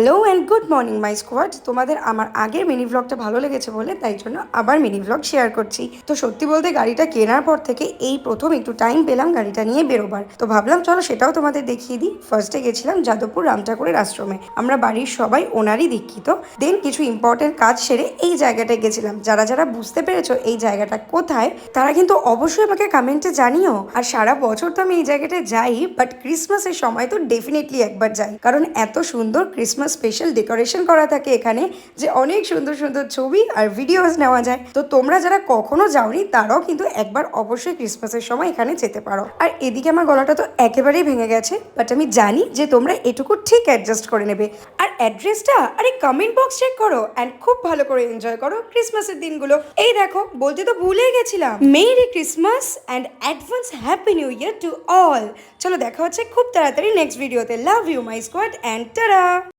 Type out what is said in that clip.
Hello and good morning my squad. তোমাদের আমার আগের মিনি ভ্লগটা ভালো লেগেছে বলে তাই জন্য আবার মিনি ভ্লগ শেয়ার করছি। তো সত্যি বলতে গাড়িটা কেনার পর থেকে এই প্রথম একটু টাইম পেলাম গাড়িটা নিয়ে বেরোবার। তো ভাবলাম চলো সেটাও তোমাদের দেখিয়ে দিই। ফার্স্টে গেছিলাম যাদবপুর রাম ঠাকুরের আশ্রমে। আমরা বাড়ির সবাই ওনারই দীক্ষিত। দেন কিছু ইম্পর্টেন্ট কাজ সেরে এই জায়গাটায় গেছিলাম। যারা যারা বুঝতে পেরেছো এই জায়গাটা কোথায় তারা কিন্তু অবশ্যই আমাকে কমেন্টে জানিও। আর সারা বছর তো আমি এই জায়গাটায় যাই, বাট ক্রিসমাসের সময় তো ডেফিনেটলি একবার যাই, কারণ এত সুন্দর ক্রিসমাস স্পেশাল ডেকোরেশন করা থাকে এখানে যে অনেক সুন্দর সুন্দর ছবি আর ভিডিওস নেওয়া যায়। তো তোমরা যারা কখনো যাওনি তারাও কিন্তু একবার অবশ্যই ক্রিসমাসের সময় এখানে যেতে পারো। আর এদিকে আমার গলাটা তো একেবারেই ভেঙে গেছে, বাট আমি জানি যে তোমরা এটুকু ঠিক অ্যাডজাস্ট করে নেবে। আর অ্যাড্রেসটা আরে কমেন্ট বক্স চেক করো অ্যান্ড খুব ভালো করে এনজয় করো ক্রিসমাসের দিনগুলো। এই দেখো বলতে তো ভুলেই গেছিলাম, merry Christmas and advance happy new year to all. চলো দেখা হচ্ছে খুব তাড়াতাড়ি নেক্সট ভিডিওতে। Love you my squad and tata.